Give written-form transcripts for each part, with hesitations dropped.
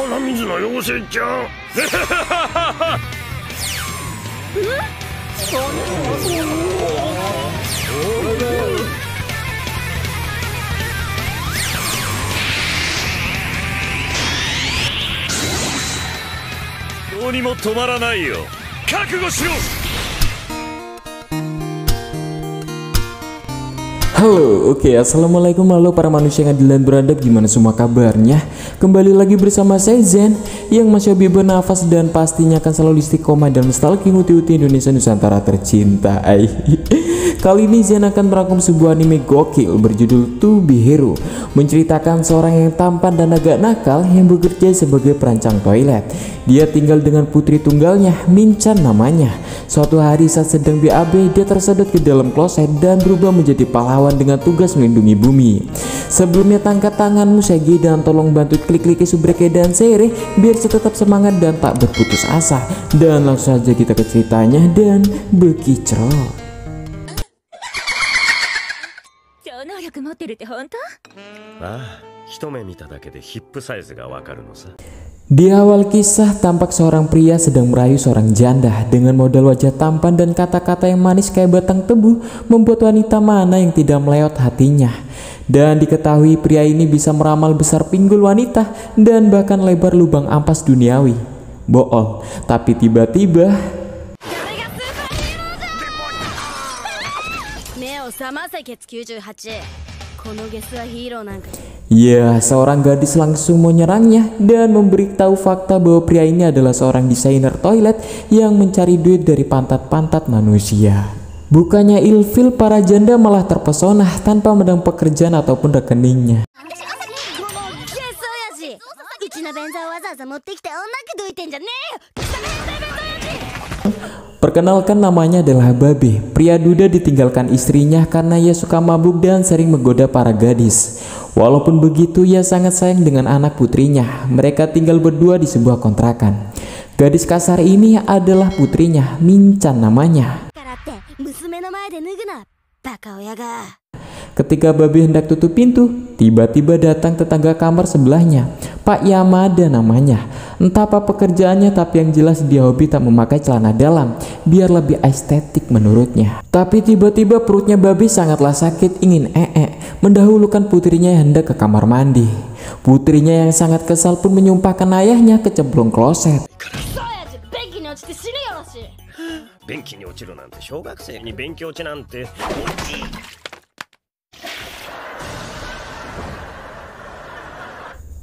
鼻水の妖精ちゃん。どうにも止まらないよ。覚悟しろ。Halo, assalamualaikum, halo para manusia yang adil dan beradab, gimana semua kabarnya? Kembali lagi bersama saya Zen, yang masih hobi bernafas dan pastinya akan selalu istiqomah dan nostalgia uti-uti Indonesia Nusantara tercinta. Kali ini Zen akan merangkum sebuah anime gokil berjudul To Be Hero, menceritakan seorang yang tampan dan agak nakal yang bekerja sebagai perancang toilet. Dia tinggal dengan putri tunggalnya, Minchan namanya. Suatu hari saat sedang BAB, dia tersedot ke dalam kloset dan berubah menjadi pahlawan dengan tugas melindungi bumi. Sebelumnya tangkat tangan Musagi dan tolong bantu klik-kliki Subreke dan Seire biar tetap semangat dan tak berputus asa. Dan langsung saja kita ke ceritanya dan bekicrot. Di awal kisah tampak seorang pria sedang merayu seorang janda dengan modal wajah tampan dan kata-kata yang manis kayak batang tebu membuat wanita mana yang tidak melewat hatinya. Dan diketahui pria ini bisa meramal besar pinggul wanita dan bahkan lebar lubang ampas duniawi. Bohong, tapi tiba-tiba ya, seorang gadis langsung menyerangnya dan memberitahu fakta bahwa pria ini adalah seorang desainer toilet yang mencari duit dari pantat-pantat manusia. Bukannya ilfil, para janda malah terpesona tanpa mendang pekerjaan ataupun rekeningnya. Perkenalkan, namanya adalah Babe. Pria duda ditinggalkan istrinya karena ia suka mabuk dan sering menggoda para gadis. Walaupun begitu, ia sangat sayang dengan anak putrinya. Mereka tinggal berdua di sebuah kontrakan. Gadis kasar ini adalah putrinya, Minchan namanya. Ketika Babe hendak tutup pintu, tiba-tiba datang tetangga kamar sebelahnya, Pak Yamada namanya. Entah apa pekerjaannya, tapi yang jelas dia hobi tak memakai celana dalam, biar lebih estetik menurutnya. Tapi tiba-tiba perutnya Babe sangatlah sakit, ingin mendahulukan putrinya yang hendak ke kamar mandi. Putrinya yang sangat kesal pun menyumpahkan ayahnya ke cemplung kloset.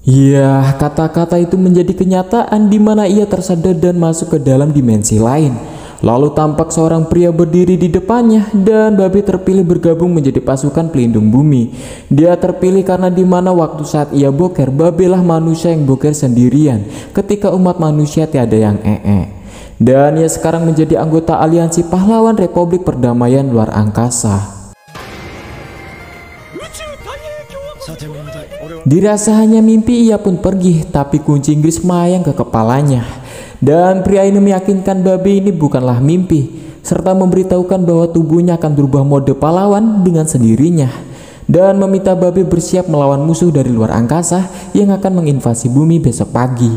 Ya, kata-kata itu menjadi kenyataan di mana ia tersadar dan masuk ke dalam dimensi lain. Lalu tampak seorang pria berdiri di depannya dan Babe terpilih bergabung menjadi pasukan pelindung bumi. Dia terpilih karena di mana waktu saat ia boker, Babe lah manusia yang boker sendirian ketika umat manusia tiada yang Dan ia sekarang menjadi anggota aliansi pahlawan Republik Perdamaian Luar Angkasa. Dirasa hanya mimpi, ia pun pergi, tapi kunci Inggris melayang ke kepalanya. Dan pria ini meyakinkan Babe ini bukanlah mimpi, serta memberitahukan bahwa tubuhnya akan berubah mode pahlawan dengan sendirinya. Dan meminta Babe bersiap melawan musuh dari luar angkasa yang akan menginvasi bumi besok pagi.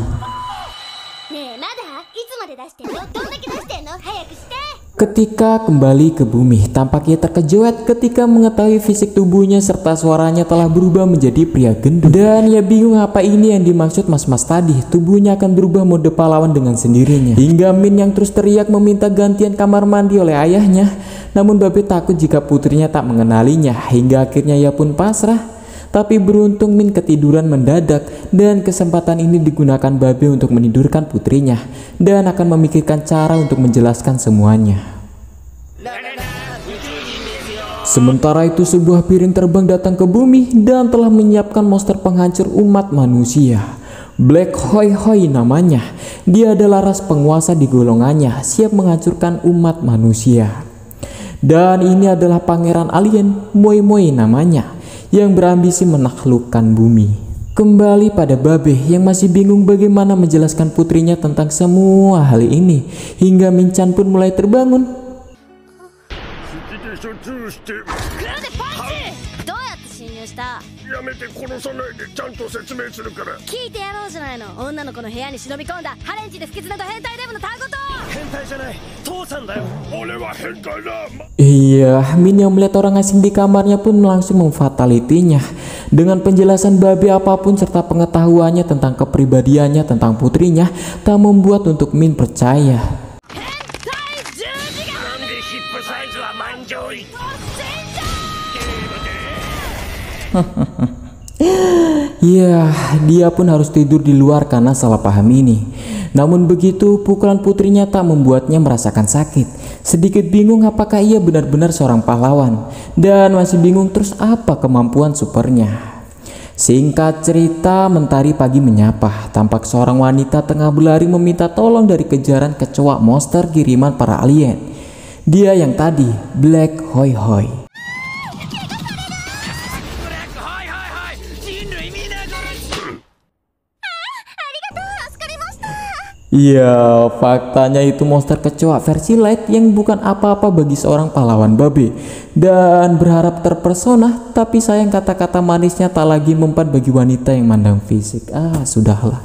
Ketika kembali ke bumi, tampaknya terkejut ketika mengetahui fisik tubuhnya serta suaranya telah berubah menjadi pria gendut. Dan ia bingung apa ini yang dimaksud mas-mas tadi, tubuhnya akan berubah mode pahlawan dengan sendirinya. Hingga Min yang terus teriak meminta gantian kamar mandi oleh ayahnya. Namun Babe takut jika putrinya tak mengenalinya, hingga akhirnya ia pun pasrah. Tapi beruntung Min ketiduran mendadak dan kesempatan ini digunakan Babe untuk menidurkan putrinya dan akan memikirkan cara untuk menjelaskan semuanya. Sementara itu sebuah piring terbang datang ke bumi dan telah menyiapkan monster penghancur umat manusia. Black Hoi Hoi namanya. Dia adalah ras penguasa di golongannya, siap menghancurkan umat manusia. Dan ini adalah pangeran alien, Moi Moi namanya, yang berambisi menaklukkan bumi. Kembali pada Babe yang masih bingung bagaimana menjelaskan putrinya tentang semua hal ini, hingga Minchan pun mulai terbangun. やめて殺さないでちゃんと説明するから。聞いてやろうじゃないの。女の子の部屋に忍び込んだハレンチで不吉など変態デブのタンゴと。変態じゃない、父さんだよ。俺は変態だ。Iya, Min yang melihat orang asing di kamarnya pun langsung memfatalitinya. Dengan penjelasan babi apapun serta pengetahuannya tentang kepribadiannya tentang putrinya, tak membuat untuk Min percaya. なんでヒップサイズは満場一致。 Ya, dia pun harus tidur di luar karena salah paham ini. Namun begitu, pukulan putrinya tak membuatnya merasakan sakit. Sedikit bingung apakah ia benar-benar seorang pahlawan, dan masih bingung terus apa kemampuan supernya. Singkat cerita, mentari pagi menyapa. Tampak seorang wanita tengah berlari meminta tolong dari kejaran kecoa monster kiriman para alien. Dia yang tadi, Black Hoi Hoi. Ya, faktanya itu monster kecoa versi light yang bukan apa-apa bagi seorang pahlawan babi. Dan berharap terpersona, tapi sayang kata-kata manisnya tak lagi mempan bagi wanita yang mandang fisik. Sudahlah.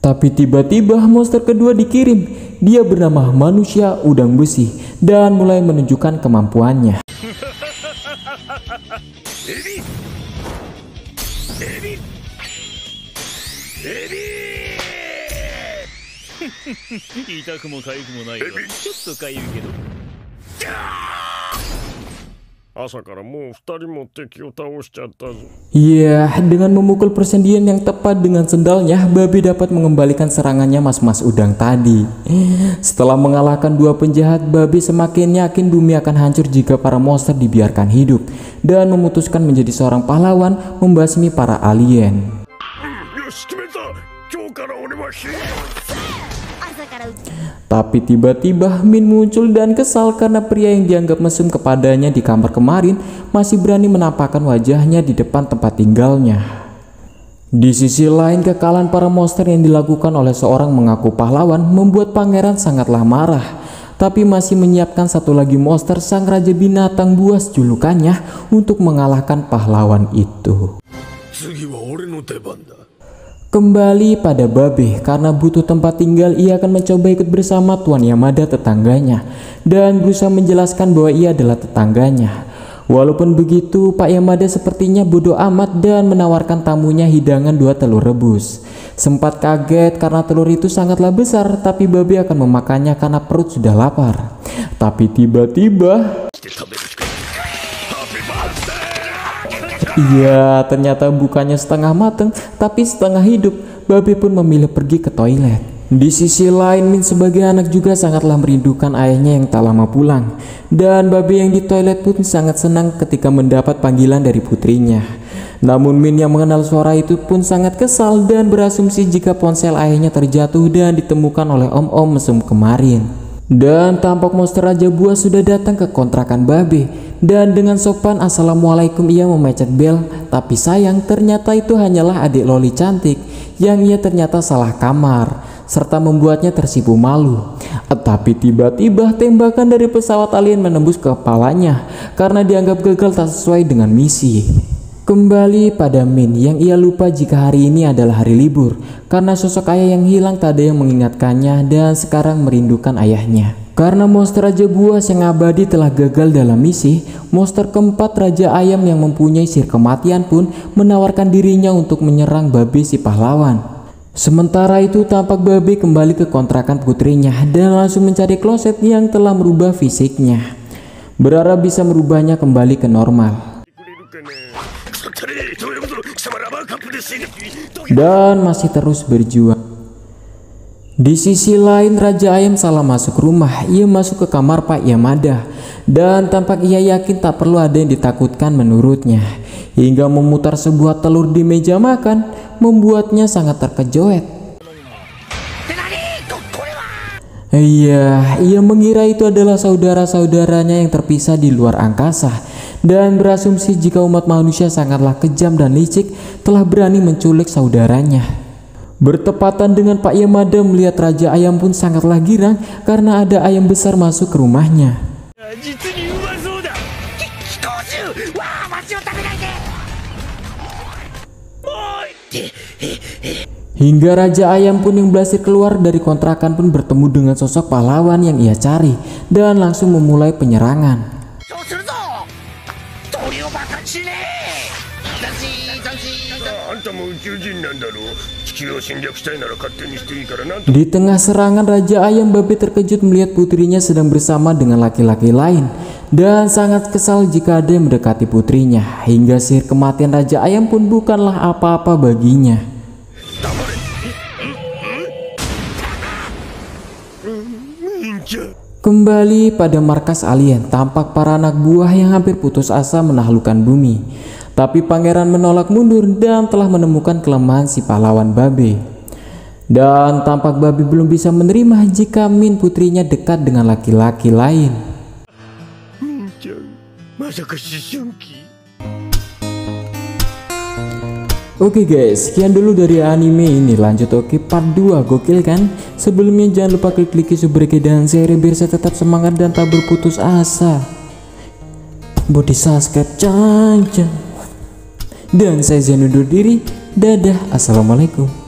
Tapi tiba-tiba monster kedua dikirim. Dia bernama manusia udang besi dan mulai menunjukkan kemampuannya. 痛くも痒くもないがちょっとかゆいけど。朝からもう2人も敵を倒しちゃったぞ。 Ya, dengan memukul persendian yang tepat dengan sendalnya, babi dapat mengembalikan serangannya mas-mas udang tadi. Setelah mengalahkan dua penjahat, babi semakin yakin bumi akan hancur jika para monster dibiarkan hidup, dan memutuskan menjadi seorang pahlawan membasmi para alien. Tapi tiba-tiba Min muncul dan kesal karena pria yang dianggap mesum kepadanya di kamar kemarin masih berani menampakkan wajahnya di depan tempat tinggalnya. Di sisi lain, kekalahan para monster yang dilakukan oleh seorang mengaku pahlawan membuat pangeran sangatlah marah, tapi masih menyiapkan satu lagi monster sang raja binatang buas julukannya untuk mengalahkan pahlawan itu. Kembali pada babi, karena butuh tempat tinggal, ia akan mencoba ikut bersama Tuan Yamada tetangganya dan berusaha menjelaskan bahwa ia adalah tetangganya. Walaupun begitu, Pak Yamada sepertinya bodoh amat dan menawarkan tamunya hidangan 2 telur rebus. Sempat kaget karena telur itu sangatlah besar, tapi babi akan memakannya karena perut sudah lapar. Tapi tiba-tiba, iya, ternyata bukannya setengah mateng, tapi setengah hidup. Babi pun memilih pergi ke toilet. Di sisi lain, Min sebagai anak juga sangatlah merindukan ayahnya yang tak lama pulang. Dan babi yang di toilet pun sangat senang ketika mendapat panggilan dari putrinya. Namun Min yang mengenal suara itu pun sangat kesal dan berasumsi jika ponsel ayahnya terjatuh dan ditemukan oleh om-om mesum kemarin. Dan tampak monster raja buah sudah datang ke kontrakan babi, dan dengan sopan assalamualaikum ia memencet bel. Tapi sayang, ternyata itu hanyalah adik Loli cantik yang ia ternyata salah kamar, serta membuatnya tersipu malu. Tapi tiba-tiba tembakan dari pesawat alien menembus kepalanya karena dianggap gagal tak sesuai dengan misi. Kembali pada Min yang ia lupa jika hari ini adalah hari libur karena sosok ayah yang hilang tak ada yang mengingatkannya dan sekarang merindukan ayahnya. Karena monster raja buas yang abadi telah gagal dalam misi, monster keempat raja ayam yang mempunyai sihir kematian pun menawarkan dirinya untuk menyerang babi si pahlawan. Sementara itu tampak babi kembali ke kontrakan putrinya dan langsung mencari kloset yang telah merubah fisiknya, berharap bisa merubahnya kembali ke normal. Dan masih terus berjuang. Di sisi lain, Raja Ayam salah masuk rumah. Ia masuk ke kamar Pak Yamada dan tampak ia yakin tak perlu ada yang ditakutkan menurutnya, hingga memutar sebuah telur di meja makan membuatnya sangat terkejut. Iya, ia mengira itu adalah saudara-saudaranya yang terpisah di luar angkasa dan berasumsi jika umat manusia sangatlah kejam dan licik telah berani menculik saudaranya. Bertepatan dengan Pak Yamada melihat Raja Ayam pun sangatlah girang karena ada ayam besar masuk ke rumahnya. Hingga Raja Ayam pun yang berhasil keluar dari kontrakan pun bertemu dengan sosok pahlawan yang ia cari dan langsung memulai penyerangan. あんたも宇宙人なんだろう。地球を侵略したいなら勝手にしていいからなんと。 Di tengah serangan, Raja Ayam Babe terkejut melihat putrinya sedang bersama dengan laki-laki lain dan sangat kesal jika ada yang mendekati putrinya, hingga sihir kematian Raja Ayam pun bukanlah apa-apa baginya. Kembali pada markas alien, tampak para anak buah yang hampir putus asa menaklukkan bumi. Tapi pangeran menolak mundur dan telah menemukan kelemahan si pahlawan Babe. Dan tampak Babe belum bisa menerima jika Min putrinya dekat dengan laki-laki lain. Oke guys, sekian dulu dari anime ini. Lanjut part 2, gokil kan? Sebelumnya jangan lupa klik subscribe dan share biar saya tetap semangat dan tak berputus asa. Buat di subscribe dan saya Zen undur diri. Dadah, assalamualaikum.